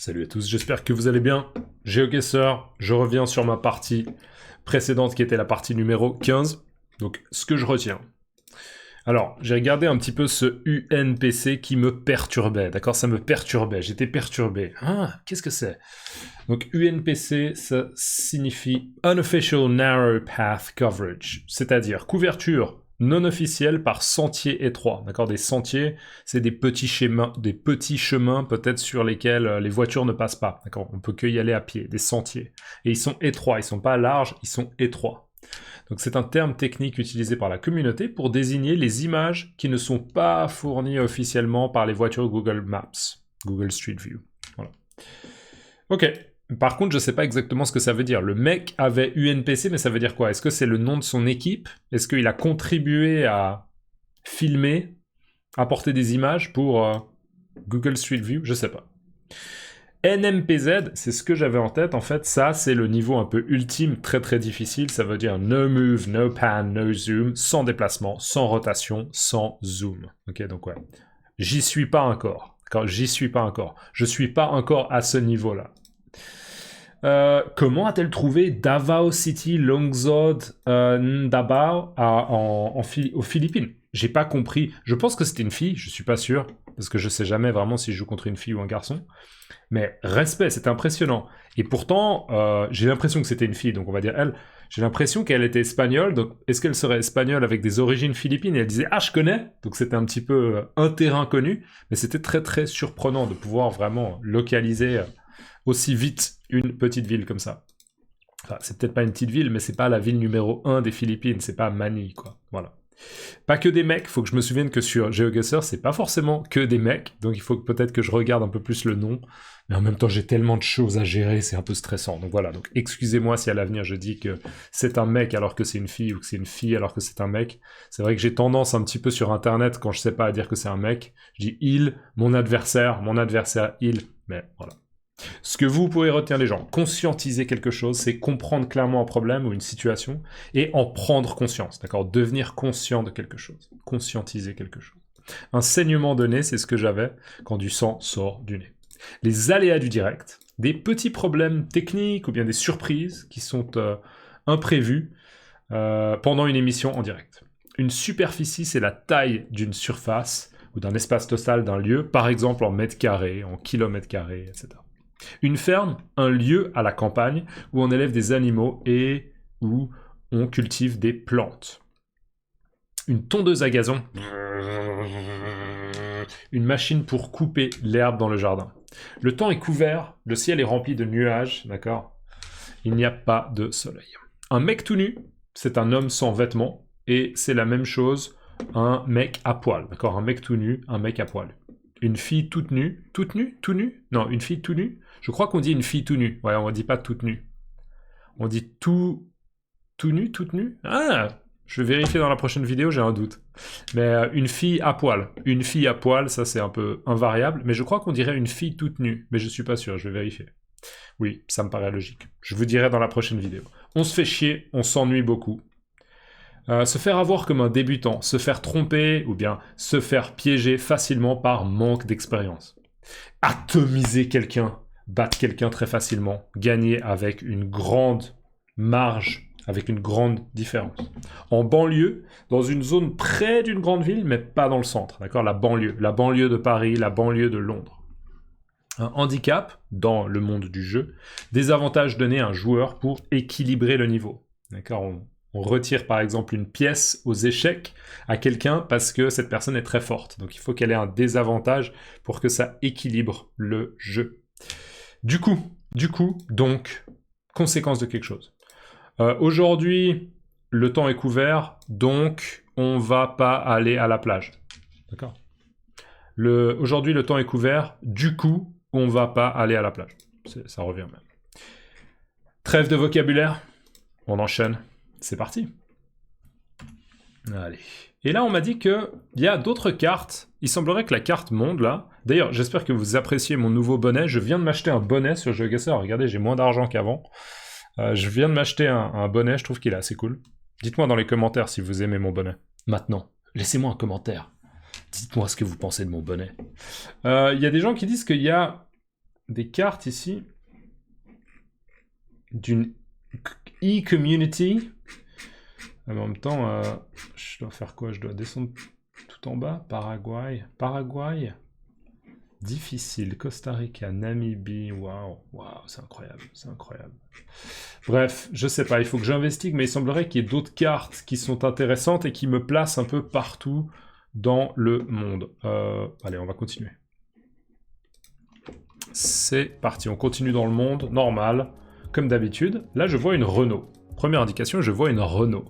Salut à tous, j'espère que vous allez bien. GeoGuessr, je reviens sur ma partie précédente qui était la partie numéro 15. Donc, ce que je retiens. Alors, j'ai regardé un petit peu ce UNPC qui me perturbait, d'accord? Ça me perturbait, j'étais perturbé. Ah, qu'est-ce que c'est? Donc, UNPC, ça signifie Unofficial Narrow Path Coverage, c'est-à-dire couverture non officielle par sentier étroit, d'accord? Des sentiers, c'est des petits chemins peut-être sur lesquels les voitures ne passent pas, d'accord? On peut que y aller à pied, des sentiers. Et ils sont étroits, ils sont pas larges, ils sont étroits. Donc c'est un terme technique utilisé par la communauté pour désigner les images qui ne sont pas fournies officiellement par les voitures Google Maps, Google Street View. Voilà. Ok. Par contre, je ne sais pas exactement ce que ça veut dire. Le mec avait UNPC, mais ça veut dire quoi? Est-ce que c'est le nom de son équipe? Est-ce qu'il a contribué à filmer, apporter des images pour Google Street View? Je sais pas. NMPZ, c'est ce que j'avais en tête. En fait, ça, c'est le niveau un peu ultime, très très difficile. Ça veut dire no move, no pan, no zoom, sans déplacement, sans rotation, sans zoom. Ok, donc ouais. J'y suis pas encore. J'y suis pas encore. Je suis pas encore à ce niveau-là. Comment a-t-elle trouvé Davao City, Longzod, Ndabao aux Philippines? J'ai pas compris. Je pense que c'était une fille, je suis pas sûr, parce que je sais jamais vraiment si je joue contre une fille ou un garçon. Mais respect, c'est impressionnant. Et pourtant, j'ai l'impression que c'était une fille, donc on va dire elle. J'ai l'impression qu'elle était espagnole, donc est-ce qu'elle serait espagnole avec des origines philippines? Et elle disait « Ah, je connais !» Donc c'était un petit peu un terrain connu, mais c'était très très surprenant de pouvoir vraiment localiser aussi vite une petite ville comme ça. Enfin, c'est peut-être pas une petite ville, mais c'est pas la ville numéro 1 des Philippines, c'est pas Manille, quoi. Voilà. Pas que des mecs, faut que je me souvienne que sur GeoGuessr, c'est pas forcément que des mecs, donc il faut peut-être que je regarde un peu plus le nom, mais en même temps j'ai tellement de choses à gérer, c'est un peu stressant, donc voilà, donc excusez-moi si à l'avenir je dis que c'est un mec alors que c'est une fille, ou que c'est une fille alors que c'est un mec. C'est vrai que j'ai tendance un petit peu sur internet, quand je sais pas à dire que c'est un mec, je dis il, mon adversaire il, mais voilà. Ce que vous pouvez retenir les gens, conscientiser quelque chose, c'est comprendre clairement un problème ou une situation et en prendre conscience, d'accord? Devenir conscient de quelque chose, conscientiser quelque chose. Un saignement de nez, c'est ce que j'avais quand du sang sort du nez. Les aléas du direct, des petits problèmes techniques ou bien des surprises qui sont imprévues pendant une émission en direct. Une superficie, c'est la taille d'une surface ou d'un espace total d'un lieu, par exemple en mètres carrés, en kilomètres carrés, etc. Une ferme, un lieu à la campagne où on élève des animaux et où on cultive des plantes. Une tondeuse à gazon. Une machine pour couper l'herbe dans le jardin. Le temps est couvert, le ciel est rempli de nuages, d'accord? Il n'y a pas de soleil. Un mec tout nu, c'est un homme sans vêtements, et c'est la même chose, un mec à poil, d'accord? Un mec tout nu, un mec à poil. Une fille toute nue, tout nu? Non, une fille tout nue. Je crois qu'on dit une fille tout nue. Ouais, on dit pas toute nue. On dit tout nu, toute nue. Ah, je vais vérifier dans la prochaine vidéo, j'ai un doute. Mais une fille à poil. Une fille à poil, ça c'est un peu invariable, mais je crois qu'on dirait une fille toute nue. Mais je suis pas sûr, je vais vérifier. Oui, ça me paraît logique. Je vous dirai dans la prochaine vidéo. On se fait chier, on s'ennuie beaucoup. Se faire avoir comme un débutant, se faire tromper ou bien se faire piéger facilement par manque d'expérience. Atomiser quelqu'un, battre quelqu'un très facilement, gagner avec une grande marge, avec une grande différence. En banlieue, dans une zone près d'une grande ville, mais pas dans le centre, d'accord? La banlieue de Paris, la banlieue de Londres. Un handicap, dans le monde du jeu, des avantages donnés à un joueur pour équilibrer le niveau. D'accord? On retire par exemple une pièce aux échecs à quelqu'un parce que cette personne est très forte. Donc il faut qu'elle ait un désavantage pour que ça équilibre le jeu. Du coup, donc, conséquence de quelque chose. Aujourd'hui, le temps est couvert, donc on va pas aller à la plage. D'accord? Aujourd'hui, le temps est couvert, du coup, on va pas aller à la plage. Ça revient même. Trêve de vocabulaire, on enchaîne. C'est parti. Allez. Et là, on m'a dit qu'il y a d'autres cartes. Il semblerait que la carte monde, là... D'ailleurs, j'espère que vous appréciez mon nouveau bonnet. Je viens de m'acheter un bonnet sur GeoGuessr. Regardez, j'ai moins d'argent qu'avant. Je viens de m'acheter un bonnet. Je trouve qu'il est assez cool. Dites-moi dans les commentaires si vous aimez mon bonnet. Maintenant, laissez-moi un commentaire. Dites-moi ce que vous pensez de mon bonnet. Il y a des gens qui disent qu'il y a des cartes ici d'une e-community. En même temps, je dois faire quoi? Je dois descendre tout en bas. Paraguay. Paraguay. Difficile. Costa Rica, Namibie. Waouh, waouh, c'est incroyable, c'est incroyable. Bref, je sais pas, il faut que j'investigue, mais il semblerait qu'il y ait d'autres cartes qui sont intéressantes et qui me placent un peu partout dans le monde. Allez, on va continuer. C'est parti, on continue dans le monde, normal, comme d'habitude. Là, je vois une Renault. Première indication, je vois une Renault.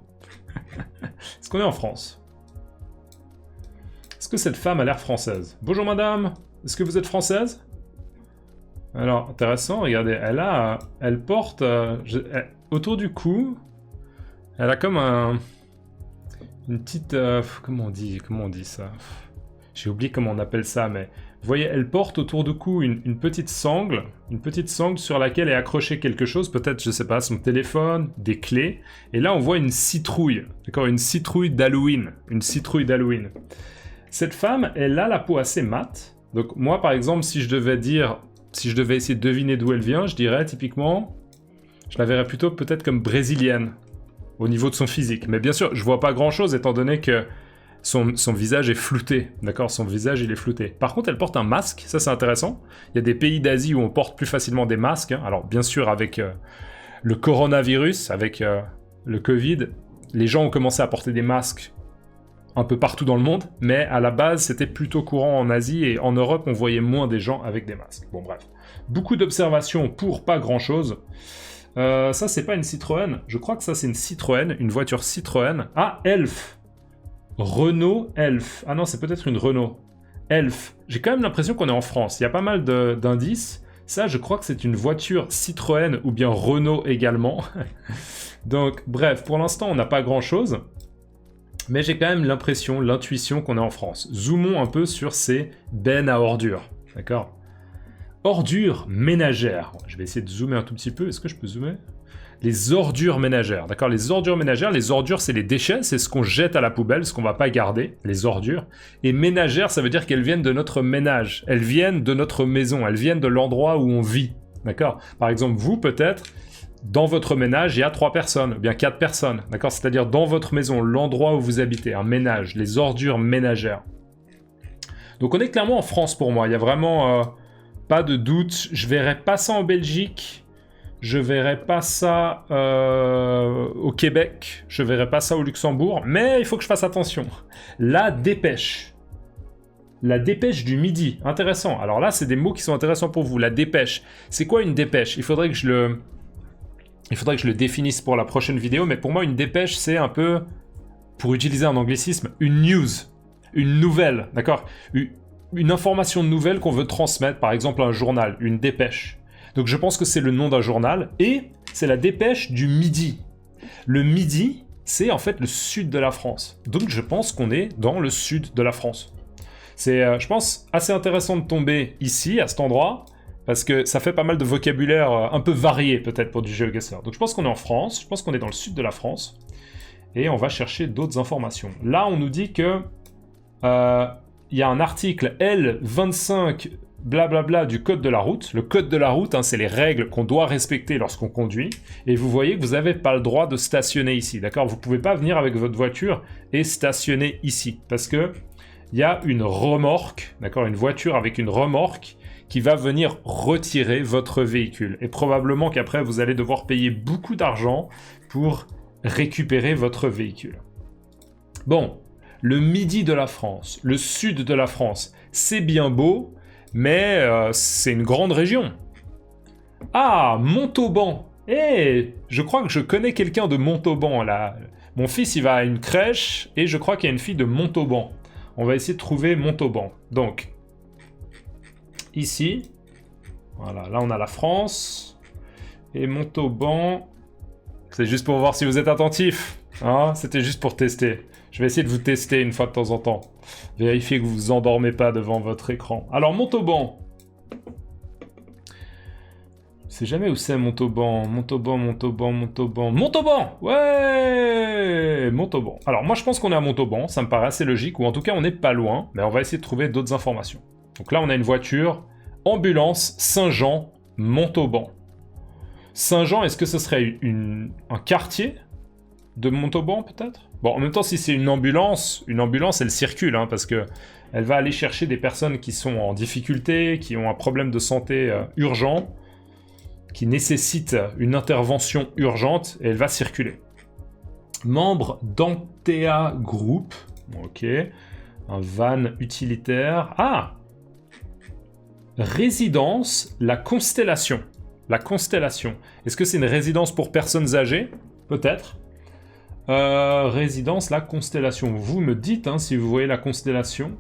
Est-ce qu'on est en France? Est-ce que cette femme a l'air française? Bonjour madame, est-ce que vous êtes française? Alors, intéressant, regardez, elle porte, autour du cou, elle a comme une petite, comment on dit ça? J'ai oublié comment on appelle ça, mais vous voyez, elle porte autour du cou une petite sangle sur laquelle est accroché quelque chose, peut-être, je sais pas, son téléphone, des clés, et là on voit une citrouille, d'accord, une citrouille d'Halloween, Cette femme, elle a la peau assez mate, donc moi par exemple, si je devais essayer de deviner d'où elle vient, je dirais typiquement, je la verrais plutôt peut-être comme brésilienne, au niveau de son physique, mais bien sûr, je vois pas grand-chose étant donné que son visage est flouté, d'accord? Son visage, il est flouté. Par contre, elle porte un masque, ça c'est intéressant. Il y a des pays d'Asie où on porte plus facilement des masques, hein. Alors bien sûr, avec le coronavirus, avec le Covid, les gens ont commencé à porter des masques un peu partout dans le monde, mais à la base, c'était plutôt courant en Asie, et en Europe, on voyait moins des gens avec des masques. Bon, bref. Beaucoup d'observations pour pas grand-chose. Ça, c'est pas une Citroën. Je crois que ça, c'est une Citroën, une voiture Citroën. Ah, Elf. Renault Elf. Ah non, c'est peut-être une Renault. Elf. J'ai quand même l'impression qu'on est en France. Il y a pas mal d'indices. Ça, je crois que c'est une voiture Citroën ou bien Renault également. Donc, bref, pour l'instant, on n'a pas grand-chose. Mais j'ai quand même l'impression, l'intuition qu'on est en France. Zoomons un peu sur ces bennes à ordures. D'accord? Ordures ménagères. Je vais essayer de zoomer un tout petit peu. Est-ce que je peux zoomer? Les ordures ménagères, d'accord? Les ordures ménagères, c'est les déchets, c'est ce qu'on jette à la poubelle, ce qu'on va pas garder, les ordures. Et ménagères, ça veut dire qu'elles viennent de notre ménage, elles viennent de notre maison, elles viennent de l'endroit où on vit, d'accord? Par exemple, vous, peut-être, dans votre ménage, il y a 3 personnes, ou bien 4 personnes, d'accord? C'est-à-dire dans votre maison, l'endroit où vous habitez, un ménage, les ordures ménagères. Donc on est clairement en France pour moi, il y a vraiment pas de doute. Je verrais pas ça en Belgique. Je verrais pas ça au Québec, je verrais pas ça au Luxembourg, mais il faut que je fasse attention. La dépêche. La dépêche du midi, intéressant. Alors là, c'est des mots qui sont intéressants pour vous. La dépêche. C'est quoi une dépêche? Il faudrait que je le définisse pour la prochaine vidéo, mais pour moi, une dépêche, c'est un peu, pour utiliser un anglicisme, une news, une nouvelle, d'accord? Une information nouvelle qu'on veut transmettre, par exemple un journal, une dépêche. Donc je pense que c'est le nom d'un journal, et c'est la dépêche du midi. Le midi, c'est en fait le sud de la France. Donc je pense qu'on est dans le sud de la France. C'est, je pense, assez intéressant de tomber ici, à cet endroit, parce que ça fait pas mal de vocabulaire un peu varié peut-être pour du GeoGuessr. Donc je pense qu'on est en France, je pense qu'on est dans le sud de la France, et on va chercher d'autres informations. Là, on nous dit que il y a un article L25 blablabla du code de la route. Le code de la route, hein, c'est les règles qu'on doit respecter lorsqu'on conduit. Et vous voyez que vous n'avez pas le droit de stationner ici, d'accord? Vous ne pouvez pas venir avec votre voiture et stationner ici. Parce que il y a une remorque, d'accord? Une voiture avec une remorque qui va venir retirer votre véhicule. Et probablement qu'après, vous allez devoir payer beaucoup d'argent pour récupérer votre véhicule. Bon, le midi de la France, le sud de la France, c'est bien beau, mais c'est une grande région. Ah, Montauban. Je crois que je connais quelqu'un de Montauban, là. Mon fils, il va à une crèche, et je crois qu'il y a une fille de Montauban. On va essayer de trouver Montauban. Donc, ici, voilà, là on a la France, et Montauban, c'est juste pour voir si vous êtes attentif, hein, c'était juste pour tester. Je vais essayer de vous tester une fois de temps en temps. Vérifiez que vous vous endormez pas devant votre écran. Alors, Montauban. Je sais jamais où c'est Montauban. Montauban! Ouais! Montauban. Alors, moi, je pense qu'on est à Montauban. Ça me paraît assez logique. Ou en tout cas, on n'est pas loin. Mais on va essayer de trouver d'autres informations. Donc là, on a une voiture Ambulance Saint-Jean, Montauban. Saint-Jean, est-ce que ce serait un quartier de Montauban, peut-être? Bon, en même temps, si c'est une ambulance, elle circule, hein, parce que elle va aller chercher des personnes qui sont en difficulté, qui ont un problème de santé urgent, qui nécessite une intervention urgente, et elle va circuler. Membre d'Antea Group. Ok. Un van utilitaire. Ah! Résidence, la Constellation. La Constellation. Est-ce que c'est une résidence pour personnes âgées? Peut-être. Résidence, la Constellation. Vous me dites hein, si vous voyez la Constellation.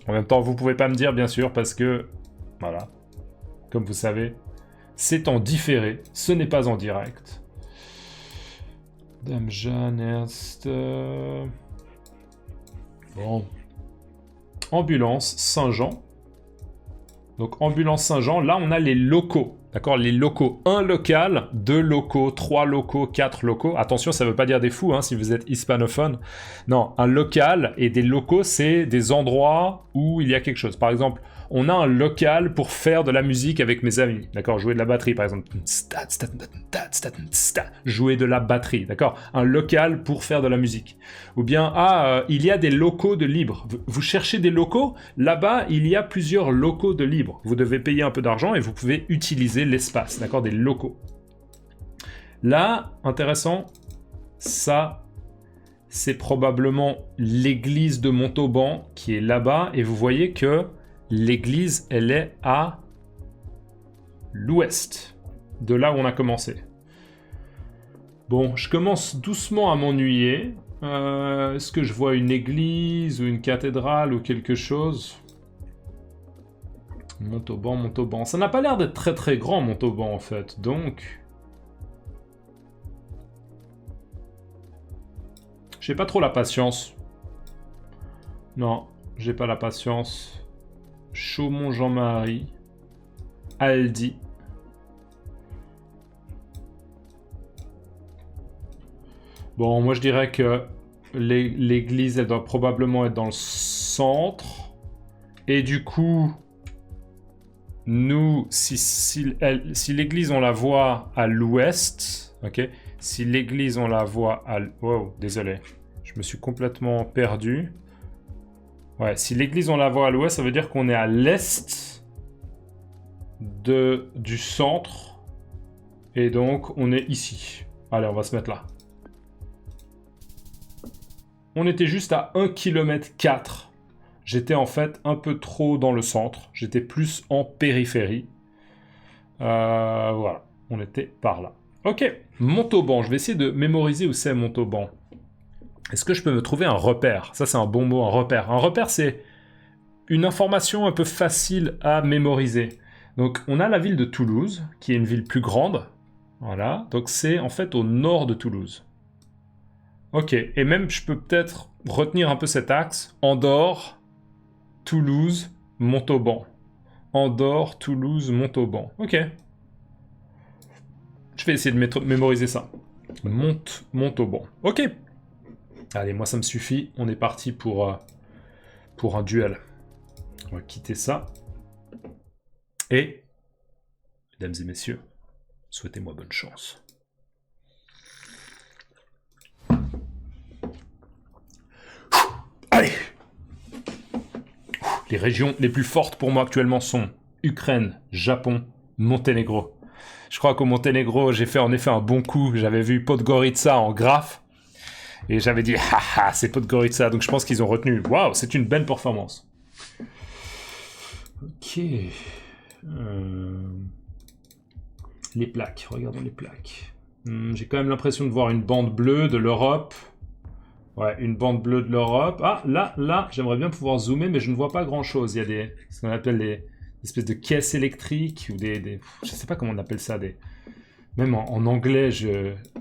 En même temps, vous pouvez pas me dire, bien sûr, parce que... Voilà. Comme vous savez, c'est en différé. Ce n'est pas en direct. Dame Jeanne, Ernst... Bon. Ambulance Saint-Jean. Donc, ambulance Saint-Jean, là, on a les locaux. D'accord? Les locaux. 1 local, 2 locaux, 3 locaux, 4 locaux. Attention, ça ne veut pas dire des fous, hein, si vous êtes hispanophone. Non, un local et des locaux, c'est des endroits où il y a quelque chose. Par exemple, on a un local pour faire de la musique avec mes amis. D'accord? Jouer de la batterie, par exemple. Jouer de la batterie. D'accord? Un local pour faire de la musique. Ou bien, il y a des locaux de libre. Vous cherchez des locaux? Là-bas, il y a plusieurs locaux de libre. Vous devez payer un peu d'argent et vous pouvez utiliser l'espace. D'accord? Des locaux. Là, intéressant, ça... c'est probablement l'église de Montauban qui est là-bas. Et vous voyez que l'église, elle est à l'ouest de là où on a commencé. Bon, je commence doucement à m'ennuyer. Est-ce que je vois une église ou une cathédrale ou quelque chose? Montauban, Montauban. Ça n'a pas l'air d'être très très grand, Montauban, en fait. Donc... j'ai pas trop la patience. Non, j'ai pas la patience. Chaumont Jean-Marie. Aldi. Bon, moi je dirais que l'église, elle doit probablement être dans le centre. Et du coup, nous, si l'église, on la voit à l'ouest, ok? Si l'église, on la voit à... wow, désolé. Je me suis complètement perdu. Ouais, si l'église, on la voit à l'ouest, ça veut dire qu'on est à l'est du centre. Et donc, on est ici. Allez, on va se mettre là. On était juste à 1,4 km. J'étais en fait un peu trop dans le centre. J'étais plus en périphérie. Voilà, on était par là. Ok, Montauban. Je vais essayer de mémoriser où c'est Montauban. Est-ce que je peux me trouver un repère? Ça, c'est un bon mot, un repère. Un repère, c'est une information un peu facile à mémoriser. Donc, on a la ville de Toulouse, qui est une ville plus grande. Voilà, donc c'est en fait au nord de Toulouse. Ok, et même je peux peut-être retenir un peu cet axe. Andorre, Toulouse, Montauban. Andorre, Toulouse, Montauban. Ok. Je vais essayer de mémoriser ça. Montauban. Ok. Allez, moi ça me suffit. On est parti pour un duel. On va quitter ça. Et, mesdames et messieurs, souhaitez-moi bonne chance. Allez! Les régions les plus fortes pour moi actuellement sont Ukraine, Japon, Monténégro. Je crois qu'au Monténégro, j'ai fait en effet un bon coup. J'avais vu Podgorica en graphe. Et j'avais dit, haha, c'est Podgorica. Donc je pense qu'ils ont retenu. Waouh, c'est une belle performance. Ok. Les plaques, regardons les plaques. J'ai quand même l'impression de voir une bande bleue de l'Europe. Ouais, une bande bleue de l'Europe. Ah, là, j'aimerais bien pouvoir zoomer, mais je ne vois pas grand-chose. Il y a ce qu'on appelle des espèces de caisses électriques, ou je sais pas comment on appelle ça, même en anglais,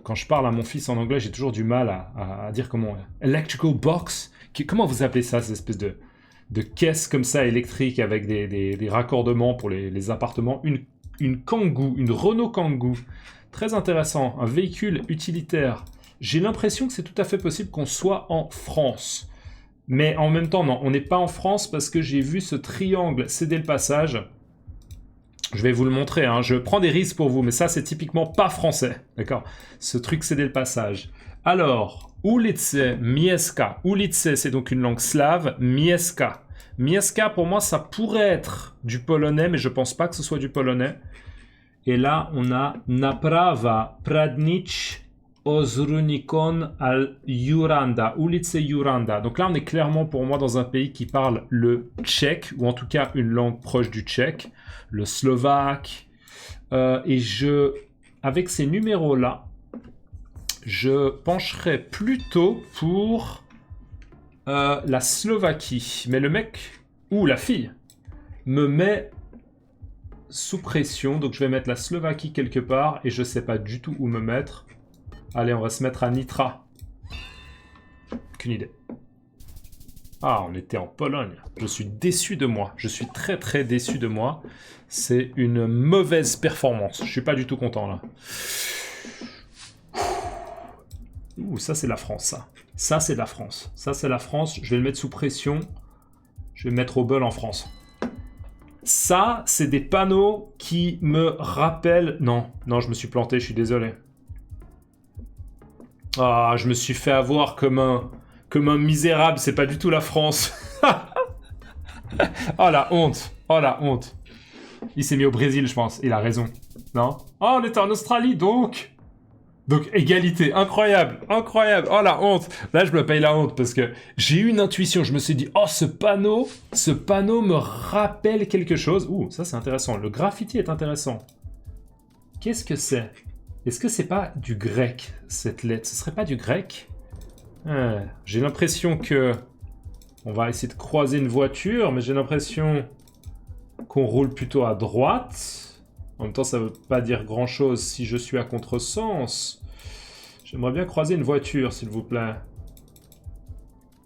quand je parle à mon fils en anglais, j'ai toujours du mal à dire comment... Electrical box? Comment vous appelez ça, ces espèces de caisses comme ça électriques avec des raccordements pour les appartements? Une Kangoo, une Renault Kangoo. Très intéressant, un véhicule utilitaire. J'ai l'impression que c'est tout à fait possible qu'on soit en France. Mais en même temps, non, on n'est pas en France parce que j'ai vu ce triangle céder le passage. Je vais vous le montrer, hein. Je prends des risques pour vous, mais ça, c'est typiquement pas français, d'accord? Ce truc céder le passage. Alors, ulice, mieska. Ulice, c'est donc une langue slave. Mieska. Mieska, pour moi, ça pourrait être du polonais, mais je pense pas que ce soit du polonais. Et là, on a Naprawa, Pradnich, Ozrunikon al Juranda, ulice Juranda. Donc là, on est clairement pour moi dans un pays qui parle le tchèque, ou en tout cas une langue proche du tchèque, le slovaque. Et avec ces numéros-là, je pencherais plutôt pour la Slovaquie. Mais le mec, ou la fille, me met sous pression. Donc je vais mettre la Slovaquie quelque part, et je sais pas du tout où me mettre. Allez, on va se mettre à Nitra. Aucune idée. Ah, on était en Pologne. Je suis déçu de moi. Je suis très très déçu de moi. C'est une mauvaise performance. Je suis pas du tout content là. Ouh, ça c'est la France, ça. Ça c'est la France. Ça c'est la France. Je vais le mettre sous pression. Je vais le mettre au bol en France. Ça, c'est des panneaux qui me rappellent... Non, je me suis planté, je suis désolé. Ah, je me suis fait avoir comme un misérable, c'est pas du tout la France. Oh la honte, oh la honte. Il s'est mis au Brésil, je pense, il a raison. Non? Oh, on était en Australie, donc égalité, incroyable, incroyable. Oh la honte. Là, je me paye la honte parce que j'ai eu une intuition, je me suis dit, oh, ce panneau me rappelle quelque chose. Ouh, ça c'est intéressant, le graffiti est intéressant. Qu'est-ce que c'est? Est-ce que c'est pas du grec, cette lettre? Ce serait pas du grec? J'ai l'impression que... On va essayer de croiser une voiture, mais j'ai l'impression qu'on roule plutôt à droite. En même temps, ça veut pas dire grand-chose si je suis à contresens. J'aimerais bien croiser une voiture, s'il vous plaît.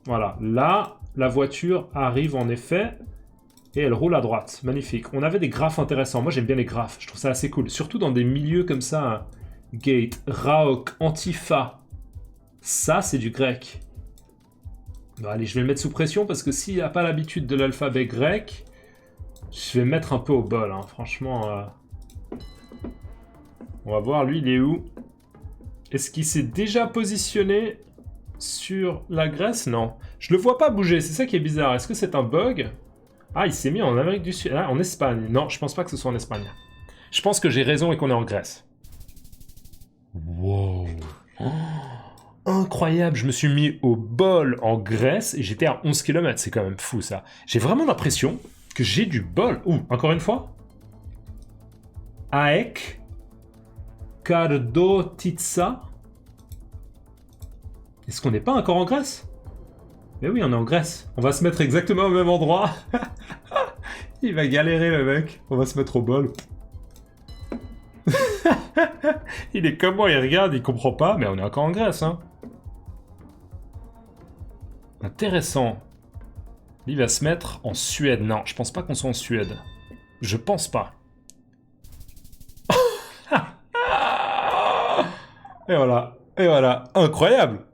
Voilà, là, la voiture arrive en effet, et elle roule à droite. Magnifique. On avait des graphes intéressants. Moi, j'aime bien les graphes. Je trouve ça assez cool. Surtout dans des milieux comme ça... Gate, Raok, Antifa. Ça, c'est du grec. Bon, allez, je vais le mettre sous pression parce que s'il n'a pas l'habitude de l'alphabet grec, je vais me mettre un peu au bol, hein. Franchement. On va voir, lui, il est où? Est-ce qu'il s'est déjà positionné sur la Grèce? Non. Je le vois pas bouger, c'est ça qui est bizarre. Est-ce que c'est un bug? Ah, il s'est mis en Amérique du Sud. Ah, en Espagne. Non, je pense pas que ce soit en Espagne. Je pense que j'ai raison et qu'on est en Grèce. Wow. Oh, incroyable, je me suis mis au bol en Grèce et j'étais à 11 km, c'est quand même fou ça. J'ai vraiment l'impression que j'ai du bol. Ouh, encore une fois. Aek Kardotitsa. Est-ce qu'on n'est pas encore en Grèce? Mais oui, on est en Grèce. On va se mettre exactement au même endroit. Il va galérer le mec. On va se mettre au bol. Il est comme moi, il regarde, il comprend pas, mais on est encore en Grèce, hein. Intéressant. Il va se mettre en Suède. Non, je pense pas qu'on soit en Suède. Je pense pas. Et voilà. Et voilà. Incroyable.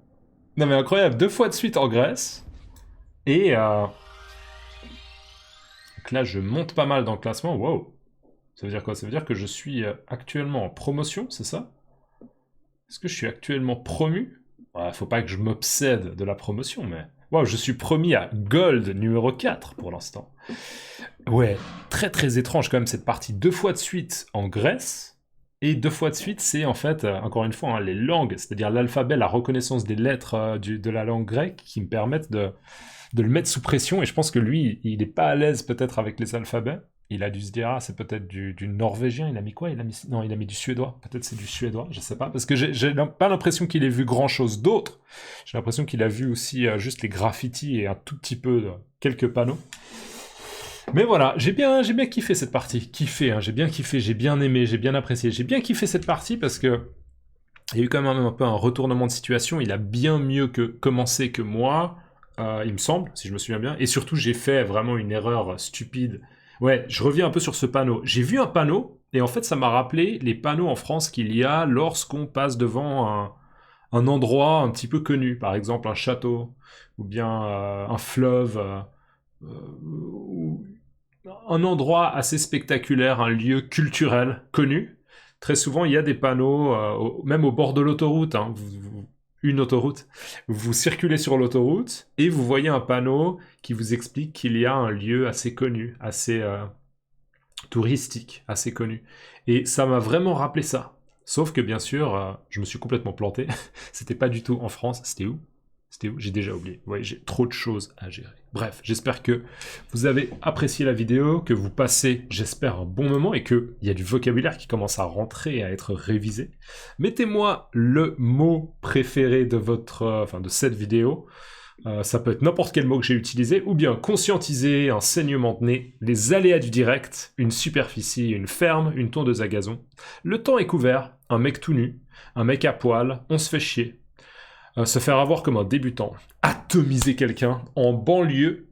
Non mais incroyable. 2 fois de suite en Grèce. Et donc là, je monte pas mal dans le classement. Wow. Ça veut dire quoi? Ça veut dire que je suis actuellement en promotion, c'est ça? Est-ce que je suis actuellement promu? Ouais, faut pas que je m'obsède de la promotion, mais... Wow, je suis promis à Gold numéro 4 pour l'instant. Ouais, très très étrange quand même cette partie. 2 fois de suite en Grèce, et 2 fois de suite, c'est en fait, encore une fois, hein, les langues, c'est-à-dire l'alphabet, la reconnaissance des lettres de la langue grecque qui me permettent de le mettre sous pression, et je pense que lui, il n'est pas à l'aise peut-être avec les alphabets. Il a dû se dire, ah, c'est peut-être du norvégien, il a mis quoi? Non, il a mis du suédois. Peut-être c'est du suédois, je sais pas. Parce que j'ai pas l'impression qu'il ait vu grand-chose d'autre. J'ai l'impression qu'il a vu aussi juste les graffitis et un tout petit peu, quelques panneaux. Mais voilà, j'ai bien kiffé cette partie. Kiffé, hein, j'ai bien kiffé, j'ai bien aimé, j'ai bien apprécié. J'ai bien kiffé cette partie parce que il y a eu quand même un peu un retournement de situation. Il a bien mieux commencé que moi, il me semble, si je me souviens bien. Et surtout, j'ai fait vraiment une erreur stupide. Ouais, je reviens un peu sur ce panneau. J'ai vu un panneau, et en fait, ça m'a rappelé les panneaux en France qu'il y a lorsqu'on passe devant un endroit un petit peu connu, par exemple un château, ou bien un fleuve, ou un endroit assez spectaculaire, un lieu culturel connu. Très souvent, il y a des panneaux, même au bord de l'autoroute, hein, une autoroute. Vous circulez sur l'autoroute et vous voyez un panneau qui vous explique qu'il y a un lieu assez connu, assez touristique, assez connu. Et ça m'a vraiment rappelé ça. Sauf que bien sûr, je me suis complètement planté. C'était pas du tout en France. C'était où? C'était où? J'ai déjà oublié. Ouais, j'ai trop de choses à gérer. Bref, j'espère que vous avez apprécié la vidéo, que vous passez, j'espère, un bon moment et qu'il y a du vocabulaire qui commence à rentrer et à être révisé. Mettez-moi le mot préféré de de cette vidéo. Ça peut être n'importe quel mot que j'ai utilisé, ou bien conscientiser, un saignement de nez, les aléas du direct, une superficie, une ferme, une tondeuse à gazon. Le temps est couvert, un mec tout nu, un mec à poil, on se fait chier. Se faire avoir comme un débutant, atomiser quelqu'un, en banlieue,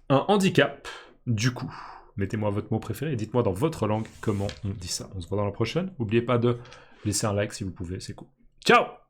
un handicap, du coup. Mettez-moi votre mot préféré et dites-moi dans votre langue comment on dit ça. On se voit dans la prochaine. N'oubliez pas de laisser un like si vous pouvez, c'est cool. Ciao!